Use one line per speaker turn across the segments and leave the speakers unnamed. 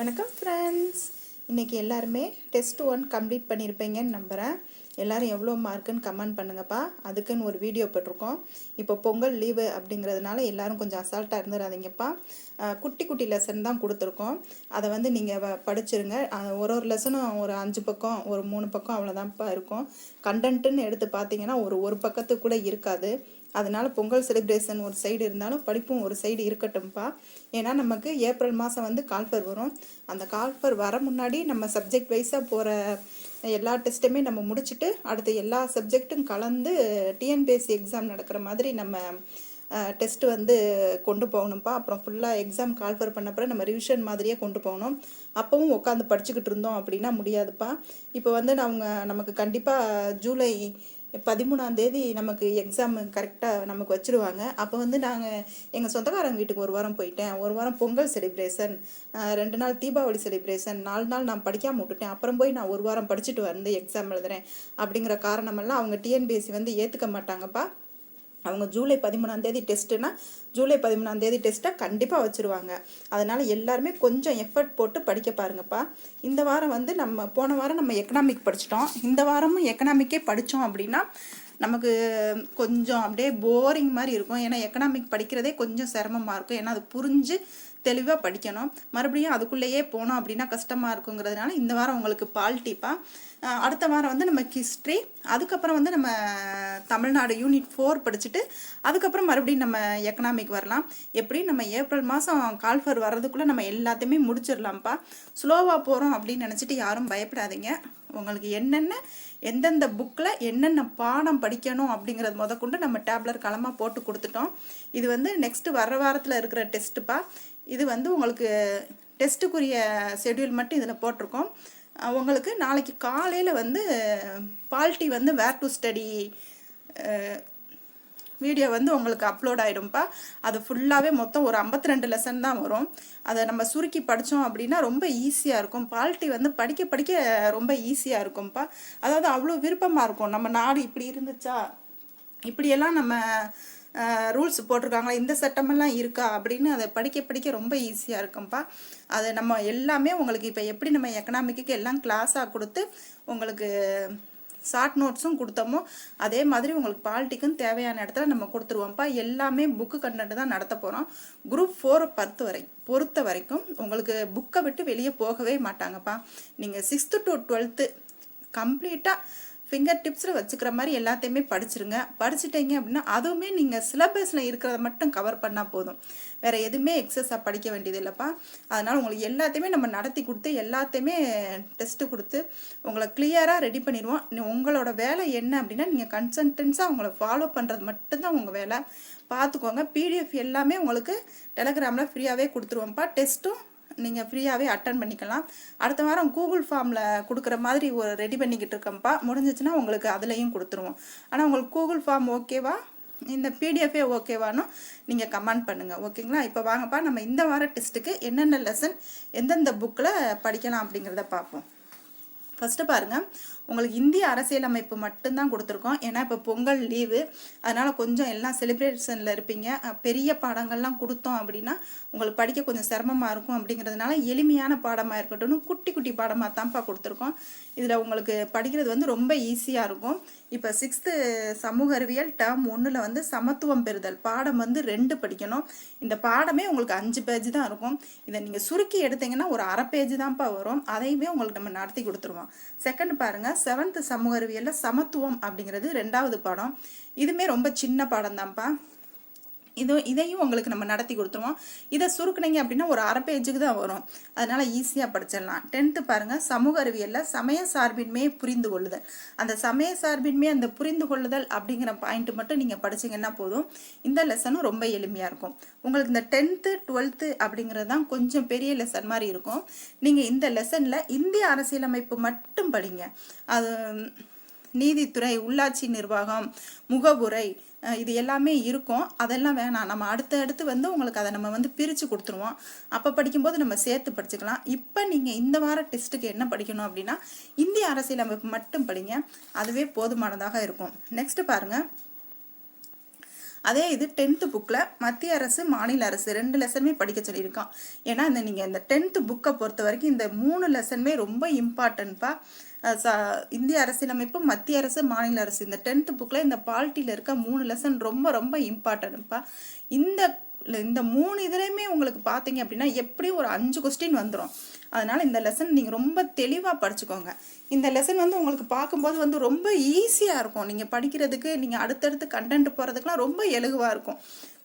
வணக்கம் ஃப்ரெண்ட்ஸ். இன்றைக்கி எல்லாருமே டெஸ்ட் 1 கம்ப்ளீட் பண்ணியிருப்பீங்கன்னு நம்புகிறேன். எல்லோரும் எவ்வளோ மார்க்குன்னு கமெண்ட் பண்ணுங்கப்பா. அதுக்குன்னு ஒரு வீடியோ போட்டிருக்கோம். இப்போ பொங்கல் லீவு அப்படிங்கிறதுனால எல்லோரும் கொஞ்சம் அசால்ட்டாக இருந்துடாதீங்கப்பா. குட்டி குட்டி லெசன் தான் கொடுத்துருக்கோம். அதை நீங்கள் படிச்சிருங்க. ஒரு லெசனும் ஒரு 5 பக்கம் ஒரு 3 பக்கம் அவ்வளோதான்ப்பா இருக்கும். கண்டென்ட்டுன்னு எடுத்து பார்த்தீங்கன்னா ஒரு பக்கத்துக்கு கூட இருக்காது. அதனால் பொங்கல் செலிப்ரேஷன் ஒரு சைடு இருந்தாலும் படிப்பும் ஒரு சைடு இருக்கட்டும்ப்பா. ஏன்னா நமக்கு ஏப்ரல் மாதம் கால்ஃபர் வரும். அந்த கால்ஃபர் வர முன்னாடி நம்ம சப்ஜெக்ட் வைஸாக போகிற எல்லா டெஸ்ட்டுமே நம்ம முடிச்சுட்டு அடுத்து எல்லா சப்ஜெக்டும் கலந்து டிஎன்பிஎஸ்சி எக்ஸாம் நடக்கிற மாதிரி நம்ம டெஸ்ட்டு கொண்டு போகணும்ப்பா. அப்புறம் ஃபுல்லாக எக்ஸாம் கால்ஃபர் பண்ண அப்புறம் நம்ம ரிவிஷன் மாதிரியே கொண்டு போகணும். அப்பவும் உட்காந்து படிச்சுக்கிட்டு இருந்தோம் அப்படின்னா முடியாதுப்பா. இப்போ நமக்கு கண்டிப்பாக ஜூலை 13 நமக்கு எக்ஸாம் கரெக்டாக நமக்கு வச்சுருவாங்க. அப்போ நாங்கள் எங்கள் சொந்தக்காரங்க வீட்டுக்கு ஒரு வாரம் போயிட்டேன். ஒரு வாரம் பொங்கல் செலிப்ரேஷன், 2 நாள் தீபாவளி செலிப்ரேஷன், 4 நாள் நான் படிக்காமல் விட்டுட்டேன். அப்புறம் போய் நான் ஒரு வாரம் படிச்சுட்டு எக்ஸாம் எழுதுறேன் அப்படிங்கிற காரணமெல்லாம் அவங்க டிஎன்பிஎஸ்சி ஏற்றுக்க மாட்டாங்கப்பா. அவங்க ஜூலை 13 டெஸ்ட்டுனா ஜூலை 13 டெஸ்ட்டை கண்டிப்பாக வச்சுருவாங்க. அதனால் எல்லாருமே கொஞ்சம் எஃபர்ட் போட்டு படிக்க பாருங்கப்பா. இந்த வாரம் நம்ம போன வாரம் நம்ம எக்கனாமிக் படிச்சிட்டோம். இந்த வாரமும் எக்கனாமிக்கே படித்தோம் அப்படின்னா நமக்கு கொஞ்சம் அப்படியே போரிங் மாதிரி இருக்கும். ஏன்னா எக்கனாமிக் படிக்கிறதே கொஞ்சம் சிரமமாக இருக்கும். ஏன்னா அது புரிஞ்சு தெளிவாக படிக்கணும். மறுபடியும் அதுக்குள்ளேயே போனோம் அப்படின்னா கஷ்டமாக இருக்குங்கிறதுனால இந்த வாரம் உங்களுக்கு பாலிட்டிப்பா. அடுத்த வாரம் நம்ம ஹிஸ்ட்ரி, அதுக்கப்புறம் நம்ம தமிழ்நாடு யூனிட் 4 படிச்சுட்டு அதுக்கப்புறம் மறுபடியும் நம்ம எக்கனாமிக் வரலாம். எப்படி நம்ம ஏப்ரல் மாதம் கால்ஃபர் வர்றதுக்குள்ளே நம்ம எல்லாத்தையுமே முடிச்சிடலாம்ப்பா. ஸ்லோவாக போகிறோம் அப்படின்னு நினச்சிட்டு யாரும் பயப்படாதீங்க. உங்களுக்கு எந்தெந்த புக்கில் என்னென்ன பாடம் படிக்கணும் அப்படிங்கிறது முதற்கொண்டு நம்ம டேப்லர் களமாக போட்டு கொடுத்துட்டோம். இது நெக்ஸ்ட்டு வர்ற வாரத்தில் இருக்கிற டெஸ்ட்டுப்பா. இது உங்களுக்கு டெஸ்ட்டுக்குரிய ஷெட்யூல் மட்டும் இதில் போட்டிருக்கோம். உங்களுக்கு நாளைக்கு காலையில் பால்ட்டி வேர் டு ஸ்டடி வீடியோ உங்களுக்கு அப்லோட் ஆகிடும்ப்பா. அது ஃபுல்லாகவே மொத்தம் ஒரு 52 லெசன் தான் வரும். அதை நம்ம சுருக்கி படித்தோம் அப்படின்னா ரொம்ப ஈஸியாக இருக்கும். பால்ட்டி படிக்க படிக்க ரொம்ப ஈஸியாக இருக்கும்ப்பா. அதாவது அவ்வளோ விருப்பமாக இருக்கும். நம்ம நாடு இப்படி இருந்துச்சா, இப்படியெல்லாம் நம்ம ரூல்ஸ் போட்டிருக்காங்களா, இந்த சட்டமெல்லாம் இருக்கா அப்படின்னு அதை படிக்க படிக்க ரொம்ப ஈஸியாக இருக்கும்ப்பா. அதை நம்ம எல்லாமே உங்களுக்கு இப்போ எப்படி நம்ம எக்கனாமிக்கு எல்லாம் கிளாஸாக கொடுத்து உங்களுக்கு ஷார்ட் நோட்ஸும் கொடுத்தோமோ அதே மாதிரி உங்களுக்கு பாலிட்டிக்கும் தேவையான இடத்துல நம்ம கொடுத்துருவோம்ப்பா. எல்லாமே புக்கு கண்டென்ட் தான் நடத்த போகிறோம். குரூப் 4 பொறுத்த வரைக்கும் உங்களுக்கு புக்கை விட்டு வெளியே போகவே மாட்டாங்கப்பா. நீங்கள் 6th to 12th கம்ப்ளீட்டாக ஃபிங்கர் டிப்ஸில் வச்சுக்கிற மாதிரி எல்லாத்தையுமே படிச்சிருங்க. படிச்சுட்டீங்க அப்படின்னா அதுவுமே நீங்கள் சிலபஸில் இருக்கிறத மட்டும் கவர் பண்ணால் போதும். வேறு எதுவுமே எக்ஸஸாக படிக்க வேண்டியது இல்லைப்பா. அதனால் உங்களுக்கு எல்லாத்தையுமே நம்ம நடத்தி கொடுத்து எல்லாத்தையுமே டெஸ்ட்டு கொடுத்து உங்களை கிளியராக ரெடி பண்ணிடுவோம். உங்களோட வேலை என்ன அப்படின்னா நீங்கள் கன்சல்டன்ஸாக அவங்கள ஃபாலோ பண்ணுறது மட்டும்தான் உங்கள் வேலை. பார்த்துக்கோங்க. பிடிஎஃப் எல்லாமே உங்களுக்கு டெலகிராமில் ஃப்ரீயாகவே கொடுத்துருவோம்ப்பா. டெஸ்ட்டும் நீங்கள் ஃப்ரீயாகவே அட்டன் பண்ணிக்கலாம். அடுத்த வாரம் கூகுள் ஃபார்மில் கொடுக்குற மாதிரி ஒரு ரெடி பண்ணிக்கிட்டு இருக்கோம்ப்பா. முடிஞ்சிச்சுன்னா உங்களுக்கு அதுலேயும் கொடுத்துருவோம். ஆனால் உங்களுக்கு கூகுள் ஃபார்ம் ஓகேவா, இந்த பிடிஎஃபே ஓகேவானோ நீங்கள் கமெண்ட் பண்ணுங்கள். ஓகேங்களா? இப்போ வாங்கப்பா நம்ம இந்த வார டெஸ்ட்டுக்கு என்னென்ன லெசன் எந்தெந்த புக்கில் படிக்கலாம் அப்படிங்கிறத பார்ப்போம். ஃபஸ்ட்டு பாருங்கள், உங்களுக்கு இந்திய அரசியலமைப்பு மட்டும்தான் கொடுத்துருக்கோம். ஏன்னா இப்போ பொங்கல் லீவு, அதனால் கொஞ்சம் எல்லாம் செலிப்ரேஷனில் இருப்பீங்க. பெரிய பாடங்கள்லாம் கொடுத்தோம் அப்படின்னா உங்களுக்கு படிக்க கொஞ்சம் சிரமமாக இருக்கும். அப்படிங்கிறதுனால எளிமையான பாடமாக இருக்கட்டும்னு குட்டி குட்டி பாடமாக தான்ப்பா கொடுத்துருக்கோம். இதில் உங்களுக்கு படிக்கிறது ரொம்ப ஈஸியாக இருக்கும். இப்போ 6th சமூக அறிவியல் டேர்ம் 1 சமத்துவம் பெறுதல் பாடம் 2 படிக்கணும். இந்த பாடமே உங்களுக்கு 5 பேஜ் தான் இருக்கும். இதை நீங்கள் சுருக்கி எடுத்தீங்கன்னா ஒரு அரை பேஜ் தான்ப்பா வரும். அதையுமே உங்களுக்கு நம்ம நடத்தி கொடுத்துருவோம். செகண்ட் பாருங்கள், 7th சமூக அறிவியலில் சமத்துவம் அப்படிங்கிறது 2வது பாடம். இதுவுமே ரொம்ப சின்ன பாடம் தான்ப்பா. இதையும் உங்களுக்கு நம்ம நடத்தி கொடுத்துருவோம். இதை சுருக்குனீங்க அப்படின்னா ஒரு அரை பேஜுக்கு தான் வரும். அதனால் ஈஸியாக படிச்சிடலாம். 10th பாருங்கள், சமூக அறிவியலில் சமய சார்பின்மையை புரிந்து கொள்ளுதல். அந்த சமய சார்பின்மை அந்த புரிந்து கொள்ளுதல் அப்படிங்கிற பாயிண்ட் மட்டும் நீங்கள் படிச்சிங்கன்னா போதும். இந்த லெசனும் ரொம்ப எளிமையாக இருக்கும். உங்களுக்கு இந்த 10th 12th அப்படிங்கிறது தான் கொஞ்சம் பெரிய லெசன் மாதிரி இருக்கும். நீங்கள் இந்த லெசனில் இந்திய அரசியலமைப்பு மட்டும் படிங்க. அது நீதித்துறை, உள்ளாட்சி நிர்வாகம், முகவுரை, இது எல்லாமே இருக்கும். அதெல்லாம் வேணாம். நம்ம அடுத்து உங்களுக்கு அதை நம்ம பிரித்து கொடுத்துருவோம். அப்போ படிக்கும்போது நம்ம சேர்த்து படிச்சுக்கலாம். இப்போ நீங்கள் இந்த வார டெஸ்ட்டுக்கு என்ன படிக்கணும் அப்படின்னா இந்திய அரசியலமைப்பு மட்டும் படிங்க. அதுவே போதுமானதாக இருக்கும். நெக்ஸ்ட்டு பாருங்கள், அதே இது 10th புக்கில் மத்திய அரசு மாநில அரசு 2 லெசனுமே படிக்க சொல்லியிருக்கான். ஏன்னா நீங்கள் இந்த 10th புக்கை பொறுத்த வரைக்கும் இந்த 3 லெசனுமே ரொம்ப இம்பார்ட்டன்ட்பா. இந்திய அரசியலமைப்பு, மத்திய அரசு, மாநில அரசு, இந்த 10th புக்கில் இந்த பாலிட்டியில் இருக்க 3 லெசன் ரொம்ப ரொம்ப இம்பார்ட்டன்ட்பா. இந்த 3 இதுலேயுமே உங்களுக்கு பார்த்தீங்க அப்படின்னா எப்படியும் ஒரு 5 கொஸ்டின் வந்துடும். அதனால் இந்த லெசன் நீங்கள் ரொம்ப தெளிவாக படிச்சுக்கோங்க. இந்த லெசன் உங்களுக்கு பார்க்கும்போது ரொம்ப ஈஸியாக இருக்கும். நீங்கள் படிக்கிறதுக்கு, நீங்கள் அடுத்தடுத்து கண்டென்ட் போகிறதுக்குலாம் ரொம்ப எளிவாக இருக்கும்.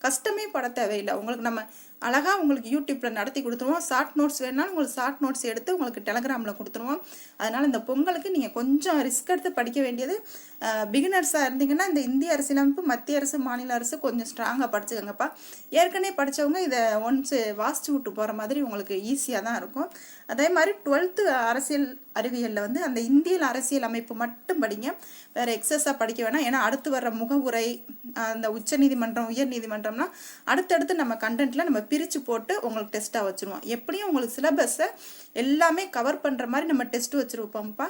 கஷ்டமே பட தேவையில்லை. உங்களுக்கு நம்ம அழகாக உங்களுக்கு யூடியூப்பில் நடத்தி கொடுத்துருவோம். ஷார்ட் நோட்ஸ் வேணாலும் உங்களுக்கு ஷார்ட் நோட்ஸ் எடுத்து உங்களுக்கு டெலகிராமில் கொடுத்துருவோம். அதனால் இந்த பொங்கலுக்கு நீங்கள் கொஞ்சம் ரிஸ்க் எடுத்து படிக்க வேண்டியது, பிகினர்ஸாக இருந்தீங்கன்னா இந்த இந்திய அரசியலமைப்பு, மத்திய அரசு, மாநில அரசு கொஞ்சம் ஸ்ட்ராங்காக படிச்சுக்கோங்கப்பா. ஏற்கனவே படித்தவங்க இதை ஒன்ஸு வாசிச்சு விட்டு போகிற மாதிரி உங்களுக்கு ஈஸியாக தான் இருக்கும். அதே மாதிரி 12th அரசியல் அறிவியலில் அந்த இந்திய அரசியல் அமைப்பு மட்டும் படிங்க. வேறு எக்ஸஸாக படிக்க வேணாம். ஏன்னா அடுத்து வர்ற முகவுரை, அந்த உச்சநீதிமன்றம், உயர் நீதிமன்றம்னா அடுத்தடுத்து நம்ம கண்டென்ட்டில் நம்ம பிரித்து போட்டு உங்களுக்கு டெஸ்ட்டாக வச்சுருவோம். எப்படியும் உங்களுக்கு சிலபஸை எல்லாமே கவர் பண்ணுற மாதிரி நம்ம டெஸ்ட்டு வச்சுருப்போம்ப்பா.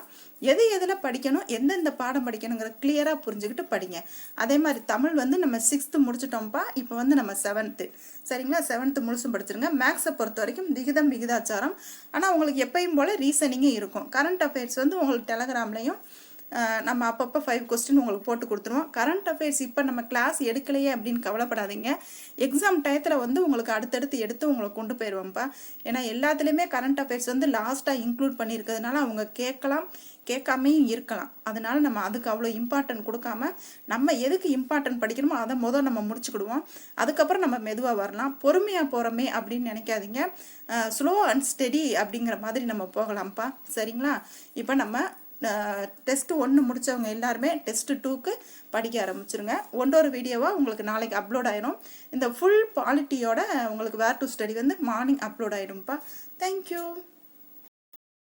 எதில் படிக்கணும், எந்தெந்த பாடம் படிக்கணுங்கிற கிளியராக புரிஞ்சுக்கிட்டு படிங்க. அதே மாதிரி தமிழ் நம்ம 6th முடிச்சிட்டோம்ப்பா. இப்போ நம்ம 7th, சரிங்களா? 7th முழுசும் படிச்சிருங்க. மேக்ஸை பொறுத்த வரைக்கும் விகிதம், விகிதாச்சாரம், ஆனால் உங்களுக்கு எப்பயும் போல் ரீசனிங்கே இருக்கும். கரண்ட் அஃபேர்ஸ் உங்களுக்கு டெலகிராம்லையும் நம்ம அப்பப்போ 5 கொஸ்டின் உங்களுக்கு போட்டு கொடுத்துருவோம். கரண்ட் அஃபேர்ஸ் இப்போ நம்ம கிளாஸ் எடுக்கலையே அப்படின்னு கவலைப்படாதீங்க. எக்ஸாம் டயத்தில் உங்களுக்கு அடுத்தடுத்து எடுத்து உங்களுக்கு கொண்டு போயிடுவோம்ப்பா. ஏன்னா எல்லாத்துலேயுமே கரண்ட் அஃபேர்ஸ் லாஸ்ட்டாக இன்க்ளூட் பண்ணியிருக்கிறதுனால அவங்க கேட்கலாம், கேட்காமையும் இருக்கலாம். அதனால நம்ம அதுக்கு அவ்வளோ இம்பார்ட்டன்ட் கொடுக்காம நம்ம எதுக்கு இம்பார்ட்டன்ட் படிக்கணுமோ அதை நம்ம முடிச்சுக்கிடுவோம். அதுக்கப்புறம் நம்ம மெதுவாக வரலாம். பொறுமையாக போகிறோமே அப்படின்னு நினைக்காதீங்க. ஸ்லோ அண்ட் ஸ்டெடி அப்படிங்கிற மாதிரி நம்ம போகலாம்ப்பா, சரிங்களா? இப்போ நம்ம டெஸ்ட் 1 முடித்தவங்க எல்லாருமே டெஸ்ட் 2க்கு படிக்க ஆரம்பிச்சிருங்க. ஒன்றொரு வீடியோவாக உங்களுக்கு நாளைக்கு அப்லோட் ஆயிடும். இந்த ஃபுல் பாலிட்டியோட உங்களுக்கு where to study morning upload ஆகிடும்ப்பா. தேங்க்யூ.